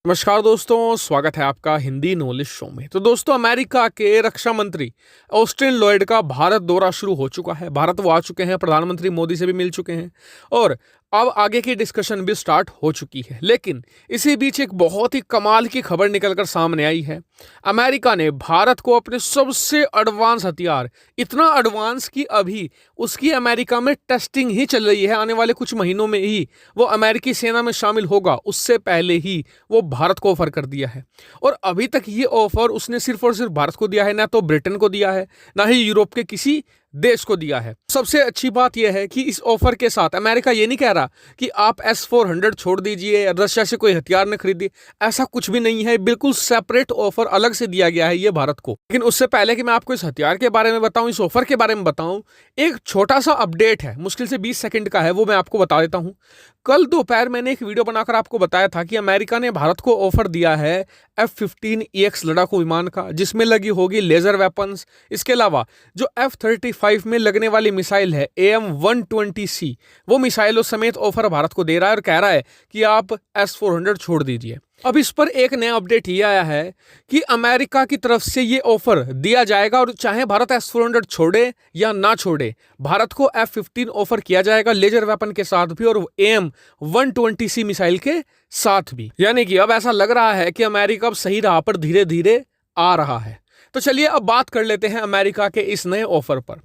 नमस्कार दोस्तों, स्वागत है आपका हिंदी नॉलेज शो में। तो दोस्तों, अमेरिका के रक्षा मंत्री ऑस्टिन लॉयड का भारत दौरा शुरू हो चुका है। भारत वो आ चुके हैं, प्रधानमंत्री मोदी से भी मिल चुके हैं और अब आगे की डिस्कशन भी स्टार्ट हो चुकी है। लेकिन इसी बीच एक बहुत ही कमाल की खबर निकलकर सामने आई है। अमेरिका ने भारत को अपने सबसे एडवांस हथियार, इतना एडवांस कि अभी उसकी अमेरिका में टेस्टिंग ही चल रही है, आने वाले कुछ महीनों में ही वो अमेरिकी सेना में शामिल होगा, उससे पहले ही वो भारत को ऑफर कर दिया है। और अभी तक ये ऑफर उसने सिर्फ और सिर्फ भारत को दिया है, ना तो ब्रिटेन को दिया है, ना ही यूरोप के किसी देश को दिया है। सबसे अच्छी बात यह है कि इस ऑफर के साथ अमेरिका ये नहीं कह रहा कि आप S-400 छोड़ दीजिए, रशिया से कोई हथियार न खरीदिए, ऐसा कुछ भी नहीं है। बिल्कुल सेपरेट ऑफर अलग से दिया गया है ये भारत को। लेकिन उससे पहले कि मैं आपको इस हथियार के बारे में बताऊं, इस ऑफर के बारे में बताऊं, एक छोटा सा अपडेट है, मुश्किल से 20 सेकंड का है, वो मैं आपको बता देता हूं। कल दोपहर मैंने एक वीडियो बनाकर आपको बताया था कि अमेरिका ने भारत को ऑफर दिया है F-15EX लड़ाकू विमान का, जिसमें लगी होगी लेजर वेपन्स। इसके अलावा जो F-35 में लगने वाली मिसाइल है AM-120C, वो मिसाइलों समेत ऑफर भारत को दे रहा है और कह रहा है कि आप S-400 छोड़ दीजिए। अब इस पर एक नया अपडेट ये आया है कि अमेरिका की तरफ से ये ऑफर दिया जाएगा और चाहे भारत S-400 छोड़े या ना छोड़े, भारत को F-15 ऑफर किया जाएगा, लेजर वेपन के साथ भी और AM-120C मिसाइल के साथ भी। यानी कि अब ऐसा लग रहा है कि अमेरिका अब सही राह पर धीरे धीरे आ रहा है। तो चलिए अब बात कर लेते हैं अमेरिका के इस नए ऑफर पर।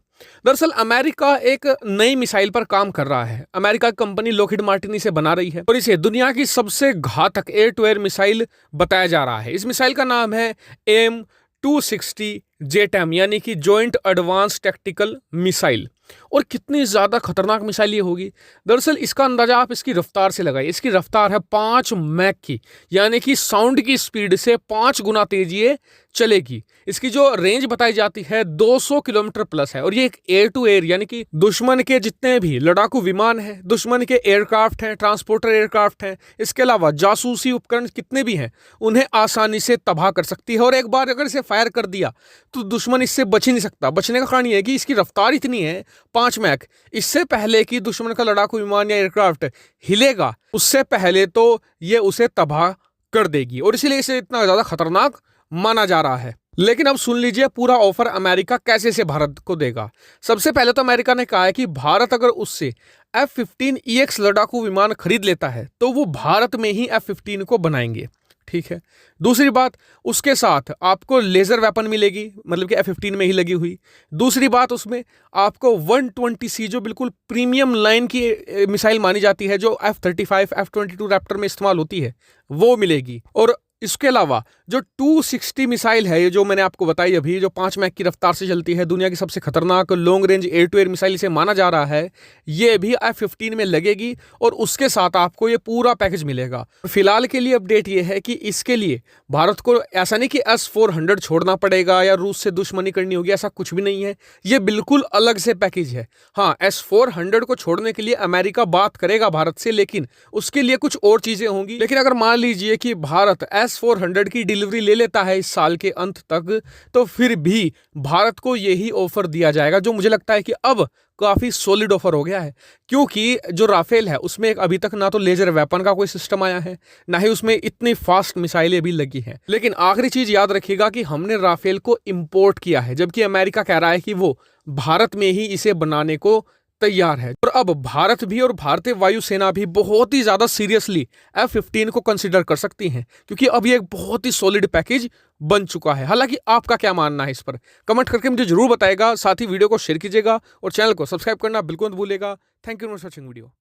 दरअसल अमेरिका एक नई मिसाइल पर काम कर रहा है। अमेरिका की कंपनी लॉकहीड मार्टिन इसे बना रही है और इसे दुनिया की सबसे घातक एयर टू एयर मिसाइल बताया जा रहा है। इस मिसाइल का नाम है AIM-260 JTAM, यानी कि जॉइंट एडवांस टैक्टिकल मिसाइल। और कितनी ज्यादा खतरनाक मिसाइल ये होगी, दरअसल इसका अंदाजा आप इसकी रफ्तार से लगाइए। इसकी रफ्तार है 5 मैक की, यानी कि साउंड की स्पीड से 5 गुना तेज ये चलेगी। इसकी जो रेंज बताई जाती है 200 किलोमीटर प्लस है और ये एक एयर टू एयर, यानी कि दुश्मन के जितने भी लड़ाकू विमान हैं, दुश्मन के एयरक्राफ्ट हैं, ट्रांसपोर्टर एयरक्राफ्ट हैं, इसके अलावा जासूसी उपकरण कितने भी हैं, उन्हें आसानी से तबाह कर सकती है। और एक बार अगर इसे फायर कर दिया तो दुश्मन इससे बच ही नहीं सकता। बचने का कारण यह है कि इसकी रफ्तार इतनी है 5 मैक। इससे पहले कि दुश्मन का लड़ाकू विमान या एयरक्राफ्ट हिलेगा, उससे पहले तो ये उसे तबाह कर देगी और इसीलिए इसे इतना ज्यादा खतरनाक माना जा रहा है। लेकिन अब सुन लीजिए पूरा ऑफर अमेरिका कैसे से भारत को देगा। सबसे पहले तो अमेरिका ने कहा है कि भारत अगर उससे F-15EX लड़ाकू विमान खरीद लेता है तो वो भारत में ही F-15 को बनाएंगे। ठीक है। दूसरी बात, उसके साथ आपको लेजर वेपन मिलेगी, मतलब कि F-15 में ही लगी हुई। दूसरी बात, उसमें आपको 120C जो बिल्कुल प्रीमियम लाइन की मिसाइल मानी जाती है, जो F-35 F-22 रैप्टर में इस्तेमाल होती है, वो मिलेगी। और इसके अलावा जो 260 मिसाइल है, ये जो मैंने आपको बताई अभी, जो 5 मैक की रफ्तार से चलती है, दुनिया की सबसे खतरनाक long range air to air missile इसे माना जा रहा है, ये भी F-15 में लगेगी और उसके साथ आपको ये पूरा पैकेज मिलेगा। फिलहाल के लिए अपडेट ये है कि इसके लिए भारत को ऐसा नहीं कि S-400 छोड़ना पड़ेगा या रूस से दुश्मनी करनी होगी, ऐसा कुछ भी नहीं है। ये बिल्कुल अलग से पैकेज है। हाँ, S-400 को छोड़ने के लिए अमेरिका बात करेगा भारत से, लेकिन उसके लिए कुछ और चीजें होंगी। लेकिन अगर मान लीजिए कि भारत S-400 की डिलीवरी ले लेता है इस साल के अंत तक, तो फिर भी भारत को यही ऑफर दिया जाएगा, जो मुझे लगता है कि अब काफी सॉलिड ऑफर हो गया है। क्योंकि जो राफेल है उसमें एक अभी तक ना तो लेजर वेपन का कोई सिस्टम आया है, ना ही उसमें इतनी फास्ट मिसाइलें भी लगी हैं। लेकिन आखिरी चीज याद रखिएगा कि हमने राफेल को इंपोर्ट किया है, जबकि अमेरिका कह रहा है कि वो भारत में ही इसे बनाने को तैयार है। और अब भारत भी और भारतीय वायुसेना भी बहुत ही ज्यादा सीरियसली F-15 को कंसीडर कर सकती हैं, क्योंकि अब ये एक बहुत ही सॉलिड पैकेज बन चुका है। हालांकि आपका क्या मानना है इस पर कमेंट करके मुझे जरूर बताएगा। साथ ही वीडियो को शेयर कीजिएगा और चैनल को सब्सक्राइब करना बिल्कुल मत भूलिएगा। Thank you for watching video.